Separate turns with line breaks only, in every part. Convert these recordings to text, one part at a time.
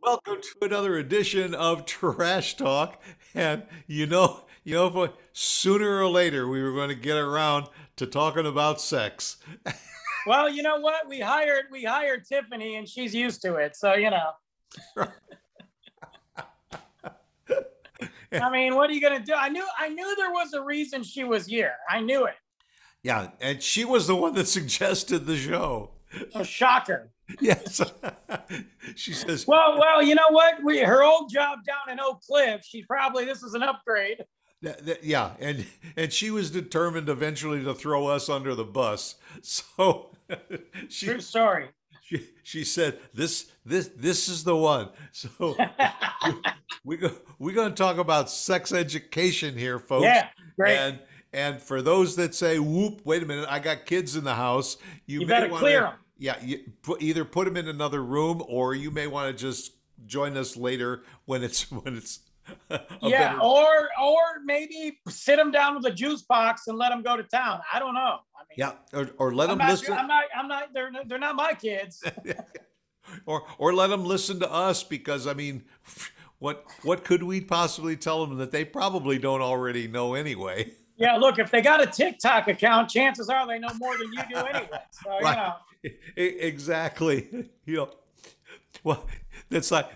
Welcome to another edition of Trash Talk. And boy, sooner or later we were going to get around to talking about sex.
Well, you know what? We hired Tiffany, and she's used to it. So I mean, what are you gonna do? I knew there was a reason she was here. I knew it.
Yeah, and she was the one that suggested the show.
Oh, shocker.
Yes. She says,
Well, you know what? Her old job down in Oak Cliff. This is an upgrade.
yeah, and she was determined eventually to throw us under the bus. So she
True story.
she said this is the one. So we're going to talk about sex education here, folks.
Yeah, great.
And for those that say, "Whoop, wait a minute, I got kids in the house,"
You better clear them.
yeah, either put them in another room, or you may want to just join us later when it's a
Yeah,
better.
or maybe sit them down with a juice box and let them go to town. I don't know. I mean,
Yeah, or let
I'm
them
not.
listen.
I'm not. I'm not. They're not my kids.
Or let them listen to us, because I mean, what could we possibly tell them that they probably don't already know anyway?
Yeah, look, if they got a TikTok account, chances are they know more than you do anyway. So,
Right. Exactly. Well, that's like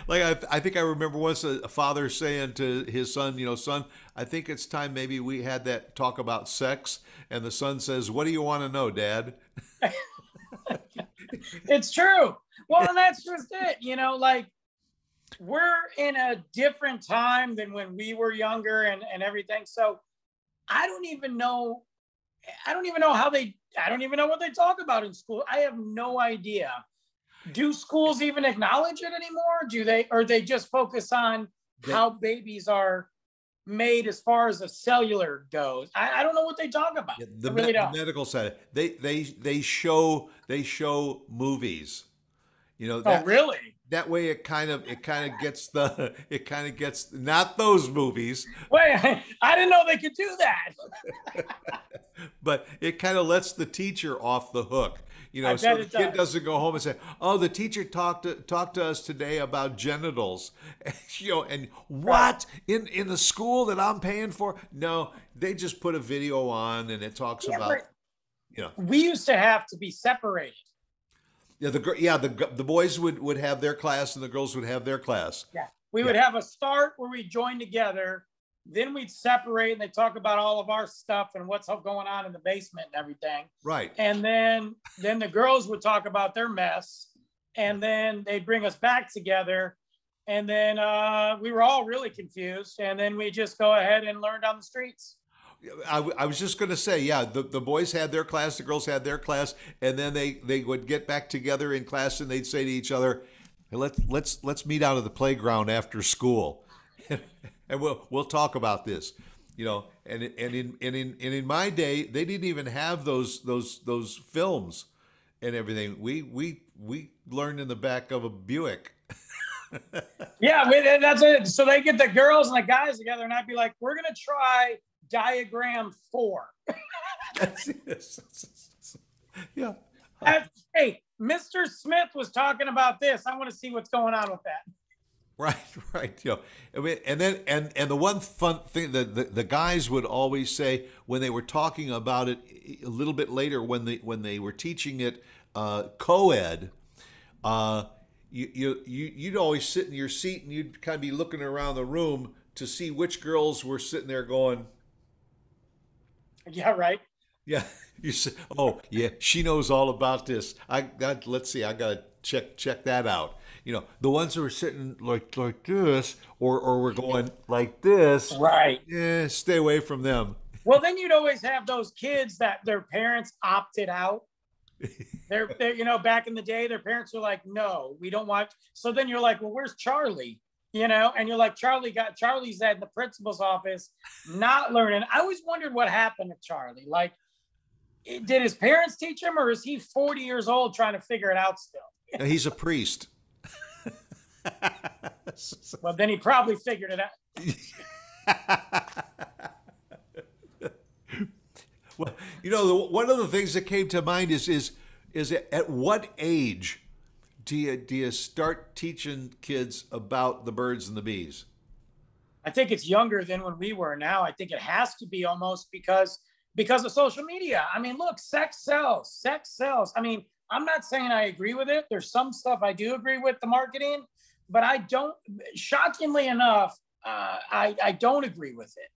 I think I remember once a father saying to his son, son, I think it's time maybe we had that talk about sex. And the son says, "What do you want to know, Dad?"
it's true. Well, and that's just it. Like we're in a different time than when we were younger and everything. So I don't even know. I don't even know I don't even know what they talk about in school. I have no idea. Do schools even acknowledge it anymore? Or they just focus on
They,
how babies are made as far as the cellular goes? I don't know what they talk about.
yeah,
I really
the
don't.
medical side, they show movies. You know
Oh,
that
really?
that way it kind of gets not those movies,
Wait, I didn't know they could do that.
but it kind of lets the teacher off the hook.
I
So
bet
the
it
kid
does.
doesn't go home and say, "Oh, the teacher talked to us today about genitals," and
Right.
what in the school that I'm paying for? No, they just put a video on and it talks
Yeah,
about,
but
you know,
we used to have to be separated.
the boys would have their class and the girls would have their class.
Yeah. We
Yeah,
would have a start where we join together, then we'd separate and they talk about all of our stuff and what's going on in the basement and everything.
right.
And then the girls would talk about their mess, and then they'd bring us back together. And then we were all really confused. And then we just go ahead and learned on the streets.
I was just going to say, yeah, the boys had their class, the girls had their class, and then they would get back together in class and they'd say to each other, "Hey, let's meet out at the playground after school, and we'll talk about this." And in my day, they didn't even have those films and everything. We learned in the back of a Buick.
Yeah, that's it. So they get the girls and the guys together, and I'd be like, we're going to try diagram 4.
Yeah.
Hey, Mr. Smith was talking about this. I want to see what's going on with that.
Right, right. I mean, and the one fun thing that the guys would always say when they were talking about it a little bit later, when they were teaching it co-ed, uh, you'd always sit in your seat and you'd kind of be looking around the room to see which girls were sitting there going,
Yeah, right.
"Yeah." You say, "Oh, yeah, she knows all about this. Let's see, I gotta check that out." The ones who are sitting like this, or we're going like this,
Right.
stay away from them.
Well, then you'd always have those kids that their parents opted out. Back in the day, their parents were like, "No, we don't want." So then you're like, "Well, where's Charlie?" And you're like, Charlie's at the principal's office, not learning. I always wondered what happened to Charlie. Like, did his parents teach him, or is he 40 years old trying to figure it out still?
He's a priest.
Well, then he probably figured it out.
Well, one of the things that came to mind is at what age do you start teaching kids about the birds and the bees?
I think it's younger than when we were now. I think it has to be almost because of social media. I mean, look, sex sells. Sex sells. I mean, I'm not saying I agree with it. There's some stuff I do agree with the marketing, but I don't. Shockingly enough, I don't agree with it.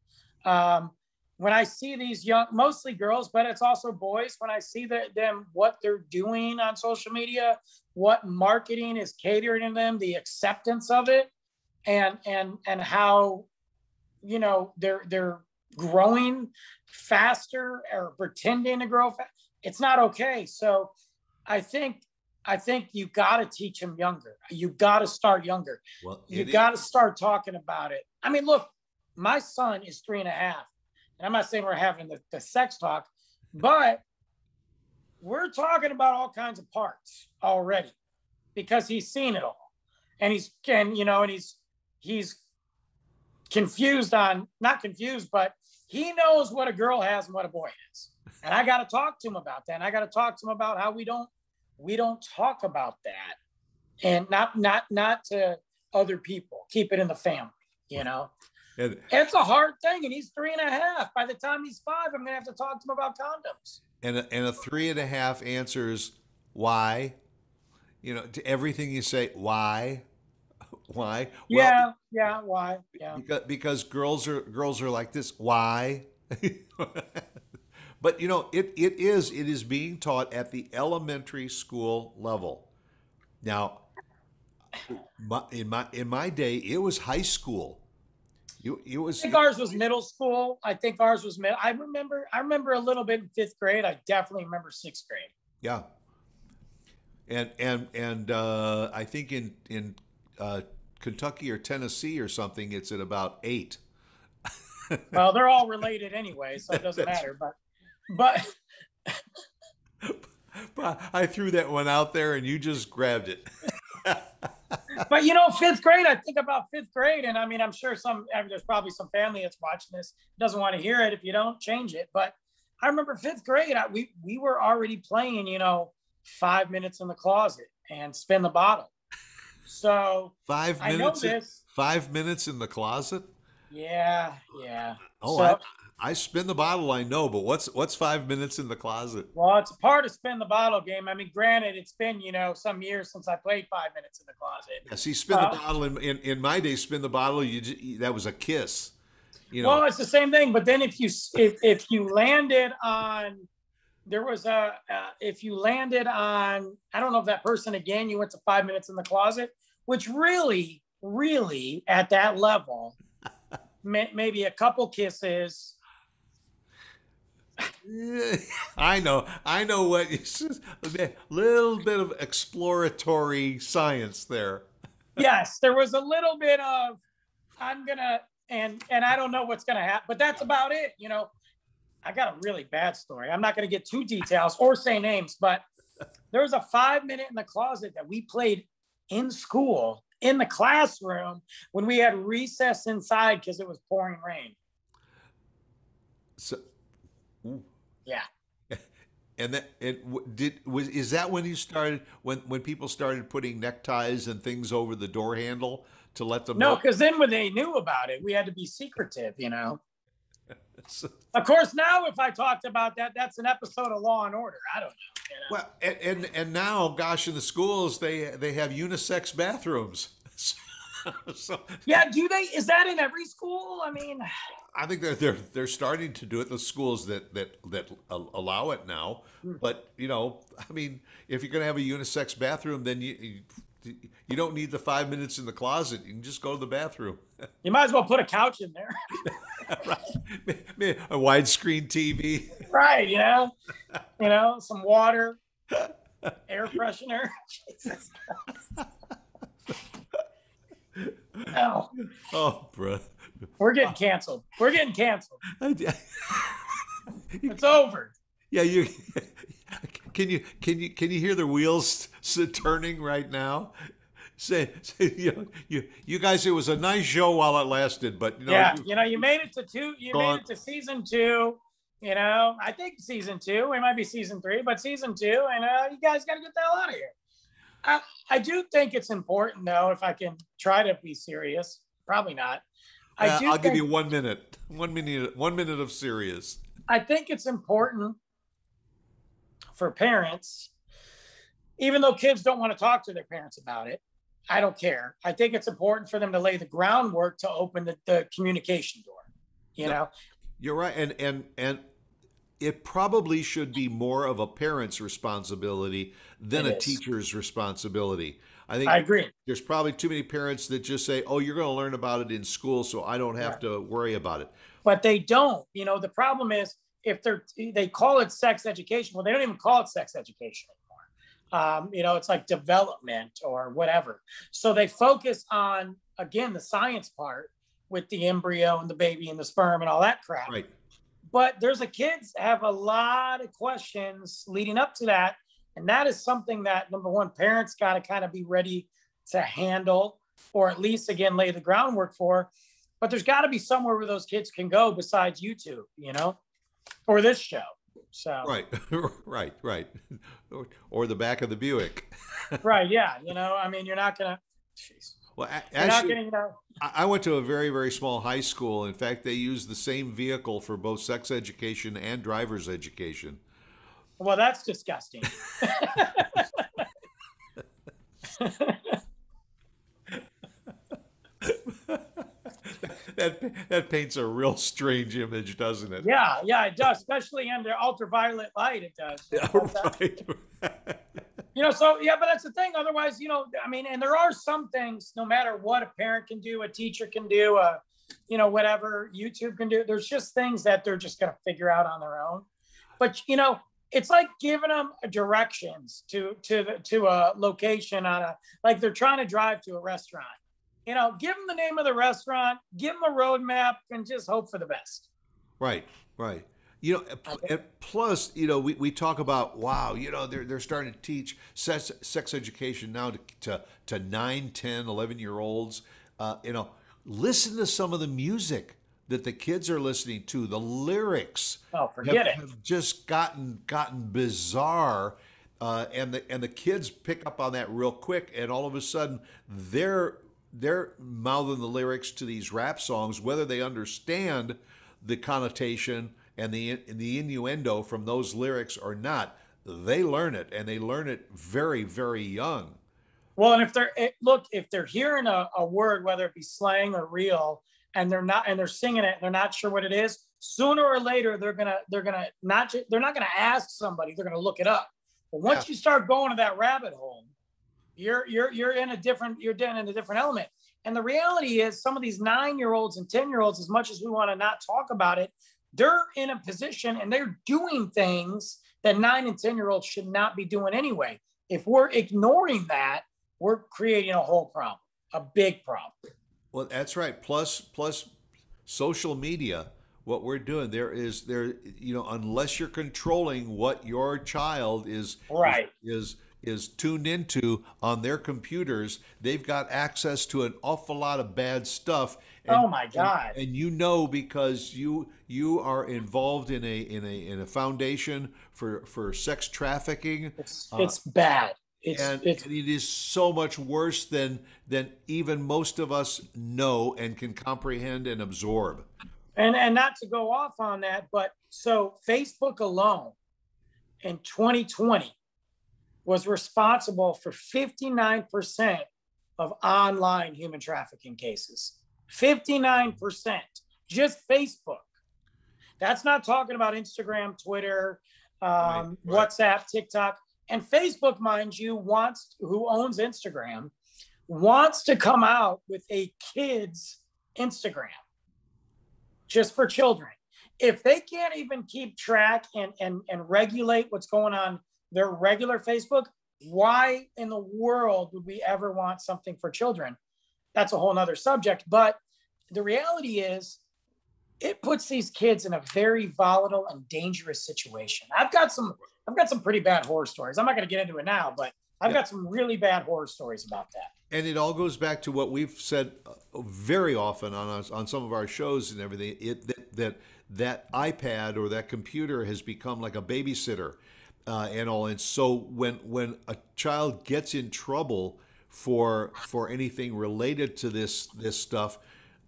When I see these young, mostly girls, but it's also boys, when I see them, what they're doing on social media, what marketing is catering to them, the acceptance of it, and how, you know, they're growing faster or pretending to grow fast. It's not okay. So I think you got to teach them younger. You got to start younger.
Well,
You got to start talking about it. I mean, look, my son is 3.5, and I'm not saying we're having the sex talk, but we're talking about all kinds of parts already because he's seen it all, and he's confused on, not confused, but he knows what a girl has and what a boy has. And I got to talk to him about that. And I got to talk to him about how we don't talk about that, and not to other people. Keep it in the family, you know.
And,
it's a hard thing, and he's 3.5. By the time he's 5, I'm gonna have to talk to him about condoms.
and a 3.5 answers why. You know, to everything you say, why? Why?
Well, yeah, why? Yeah.
Because girls are like this. Why? But you know, it is being taught at the elementary school level. Now, in my day, it was high school. It was.
I think ours was middle school. I think ours was middle. I remember a little bit in 5th grade. I definitely remember 6th grade.
Yeah. And I think in Kentucky or Tennessee or something, it's at about 8.
Well, they're all related anyway, so it doesn't matter. But
I threw that one out there, and you just grabbed it.
But you know, 5th grade, I think about 5th grade, and I mean, I'm sure there's probably some family that's watching this doesn't want to hear it. If you don't, change it. But I remember 5th grade, we were already playing, you know, 5 minutes in the closet and spin the bottle. So
5 minutes.
I know this.
5 minutes in the closet.
Yeah.
Oh,
so,
I spin the bottle. I know, but what's 5 minutes in the closet?
Well, it's a part of spin the bottle game. I mean, granted, it's been, you know, some years since I played 5 minutes in the closet.
Yeah, see, spin the bottle in my day. Spin the bottle. That was a kiss. You know.
Well, it's the same thing. But then if you landed on, there was if you landed on, I don't know if that person again, you went to 5 minutes in the closet, which really at that level, maybe a couple kisses.
I know what a little bit of exploratory science there.
Yes, there was a little bit of and I don't know what's gonna happen, but that's about it. You know, I got a really bad story. I'm not gonna get too details or say names, but there was a 5 minute in the closet that we played in school, in the classroom, when we had recess inside because it was pouring rain.
So,
yeah.
And is that when you started when people started putting neckties and things over the door handle to let them know?
No, because then when they knew about it, we had to be secretive, you know.
So,
of course, now if I talked about that, that's an episode of Law and Order. I don't know. You know?
Well, and now, gosh, in the schools they have unisex bathrooms. So,
yeah, do they? Is that in every school? I mean,
I think they're starting to do it. The schools that allow it now, but you know, I mean, if you're going to have a unisex bathroom, then you don't need the 5 minutes in the closet. You can just go to the bathroom.
You might as well put a couch in there.
Right. A widescreen TV.
Right. You know, some water, air freshener. Jesus Christ.
Oh, bro.
We're getting canceled. It's over.
Yeah, you can you hear the wheels turning right now? Say you guys, it was a nice show while it lasted, but
you made it to 2. You made it to season 2. You know, I think season 2. It might be season 3, but season 2, and you guys got to get the hell out of here. I do think it's important, though, if I can try to be serious. Probably not. I do
I'll give you
think
1 minute. 1 minute. 1 minute of serious.
I think it's important for parents, even though kids don't want to talk to their parents about it. I don't care. I think it's important for them to lay the groundwork to open the communication door. You
No,
know,
you're right, and it probably should be more of a parent's responsibility than
it
a
is.
teacher's responsibility. I think
I agree.
there's probably too many parents that just say, "Oh, you're going to learn about it in school, so I don't have
Right.
to worry about it."
But they don't. The problem is if they call it sex education. Well, they don't even call it sex education anymore. It's like development or whatever. So they focus on, again, the science part with the embryo and the baby and the sperm and all that crap.
Right.
But kids have a lot of questions leading up to that. And that is something that, number one, parents got to kind of be ready to handle, or at least, again, lay the groundwork for. But there's got to be somewhere where those kids can go besides YouTube, or this show. So,
Right. Right. Or the back of the Buick.
right. Yeah. I mean, you're not going to,
Well,
you're not
actually,
going to,
I went to a very, very small high school. In fact, they used the same vehicle for both sex education and driver's education.
well, that's disgusting.
That paints a real strange image, doesn't it?
Yeah. Yeah, it does. Especially under ultraviolet light. It does.
Yeah, right.
So yeah, but that's the thing. Otherwise, I mean, and there are some things, no matter what a parent can do, a teacher can do, whatever YouTube can do, there's just things that they're just going to figure out on their own. But, it's like giving them directions to a location like they're trying to drive to a restaurant. Give them the name of the restaurant, give them a roadmap, and just hope for the best.
Right. And plus, we talk about, wow, they're starting to teach sex education now to 9, 10, 11-year-olds. Listen to some of the music that the kids are listening to. The lyrics
Oh, forget it.
have just gotten bizarre. And the kids pick up on that real quick, and all of a sudden they're mouthing the lyrics to these rap songs, whether they understand the connotation and the innuendo from those lyrics or not. They learn it, and they learn it very, very young.
Well, and if they're hearing a word, whether it be slang or real, and they're singing it, and they're not sure what it is, sooner or later they're not gonna ask somebody, they're gonna look it up. But once you start going to that rabbit hole, you're in a different element. And the reality is, some of these 9-year-olds and 10-year-olds, as much as we want to not talk about it, they're in a position and they're doing things that 9 and 10-year-olds should not be doing anyway. If we're ignoring that, we're creating a whole problem, a big problem.
Well, that's right. Plus social media. What we're doing unless you're controlling what your child
Right.
is tuned into on their computers, they've got access to an awful lot of bad stuff.
Oh my God!
And because you are involved in a foundation for sex trafficking.
It's bad.
And it is so much worse than even most of us know and can comprehend and absorb.
And not to go off on that, but so Facebook alone in 2020 was responsible for 59% of online human trafficking cases. 59%, just Facebook. That's not talking about Instagram, Twitter,
Right.
WhatsApp, TikTok. And Facebook, mind you, who owns Instagram, wants to come out with a kid's Instagram just for children. If they can't even keep track and regulate what's going on their regular Facebook, why in the world would we ever want something for children? That's a whole nother subject. But the reality is, it puts these kids in a very volatile and dangerous situation. I've got some pretty bad horror stories. I'm not going to get into it now, but I've got some really bad horror stories about that.
And it all goes back to what we've said very often on some of our shows and everything. That iPad or that computer has become like a babysitter. and all. And so when a child gets in trouble for anything related to this stuff,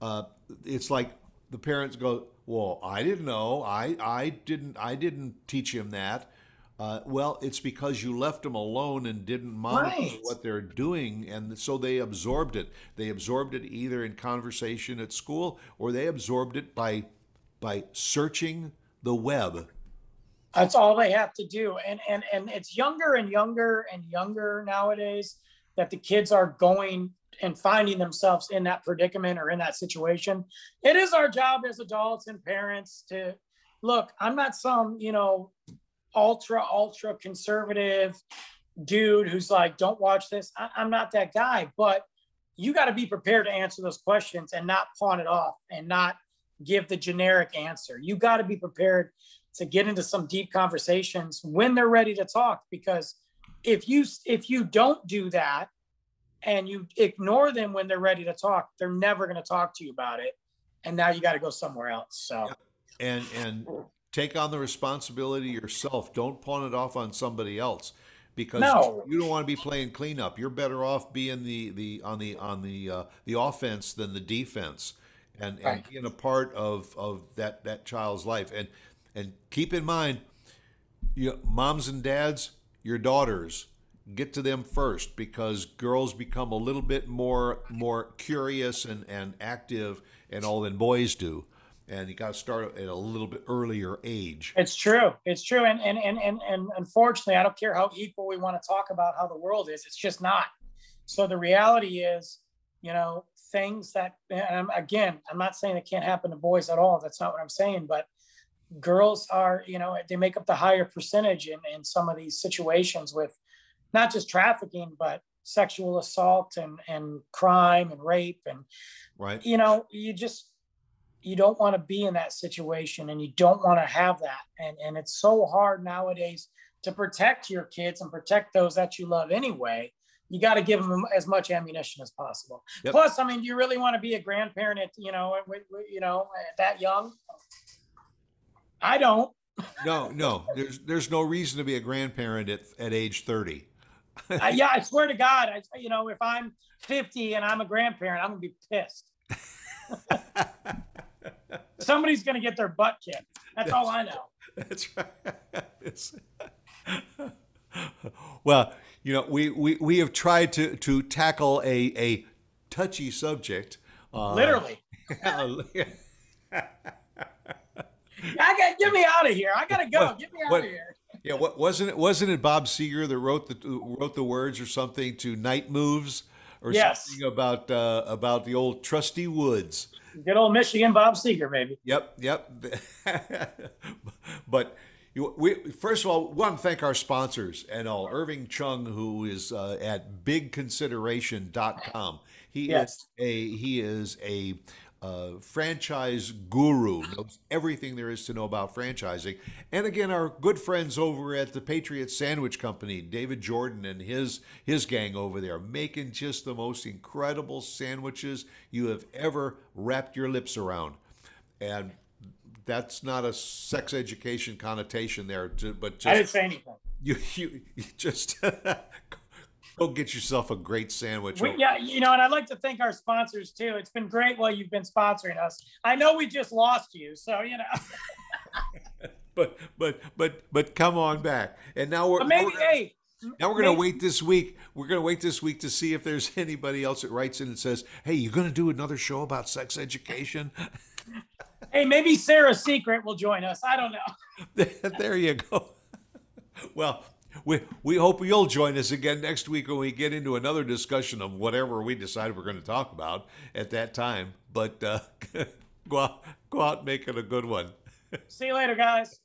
uh, it's like the parents go, "Well, I didn't know. I didn't teach him that." Well, it's because you left them alone and didn't monitor
Right.
what they're doing, and so they absorbed it. They absorbed it either in conversation at school, or they absorbed it by searching the web.
That's all they have to do. And it's younger and younger and younger nowadays that the kids are going and finding themselves in that predicament or in that situation. It is our job as adults and parents to look. I'm not some, ultra conservative dude who's like, don't watch this. I'm not that guy, but you got to be prepared to answer those questions and not pawn it off and not give the generic answer. You got to be prepared to get into some deep conversations when they're ready to talk, because if you don't do that and you ignore them when they're ready to talk, they're never going to talk to you about it, and now you got to go somewhere else. So
And take on the responsibility yourself. Don't pawn it off on somebody else, because
no.
you don't want to be playing cleanup. You're better off being the offense than the defense, and
Right.
being a part of that child's life. And keep in mind, moms and dads, your daughters, get to them first, because girls become a little bit more curious and active and all than boys do. And you got to start at a little bit earlier age.
It's true. It's true. And unfortunately, I don't care how equal we want to talk about how the world is. It's just not. So the reality is, things that, and again, I'm not saying it can't happen to boys at all. That's not what I'm saying. But girls are, they make up the higher percentage in some of these situations with not just trafficking, but sexual assault and crime and rape. And,
Right.
you don't want to be in that situation, and you don't want to have that. And it's so hard nowadays to protect your kids and protect those that you love anyway. You got to give them as much ammunition as possible.
Yep.
Plus, I mean, do you really want to be a grandparent at, that young? I don't.
No. There's no reason to be a grandparent at age 30.
Yeah, I swear to God, if I'm 50 and I'm a grandparent, I'm gonna be pissed. Somebody's gonna get their butt kicked. That's all I know.
That's right. Well, we have tried to tackle a touchy subject.
Literally. Get me out of here. I gotta go. Get me out of here.
Yeah, wasn't it Bob Seger that wrote the words or something to Night Moves, or
Yes.
something about the old trusty woods?
Good old Michigan Bob Seger, baby.
Yep. But we first of all want to thank our sponsors and all. Irving Chung, who is at bigconsideration.com.
Yes.
He is a franchise guru, knows everything there is to know about franchising. And again, our good friends over at the Patriot Sandwich Company, David Jordan and his gang over there, making just the most incredible sandwiches you have ever wrapped your lips around. And that's not a sex education connotation there, but
I didn't
just
say anything.
you just go get yourself a great sandwich.
Yeah, and I'd like to thank our sponsors too. It's been great while you've been sponsoring us. I know we just lost you, so
But come on back. And now we're
But maybe,
now we're going to wait this week. We're going to wait this week to see if there's anybody else that writes in and says, "Hey, you going to do another show about sex education?"
hey, maybe Sarah Secret will join us. I don't know.
There you go. Well, we hope you'll join us again next week when we get into another discussion of whatever we decide we're going to talk about at that time. But go out and make it a good one.
See you later, guys.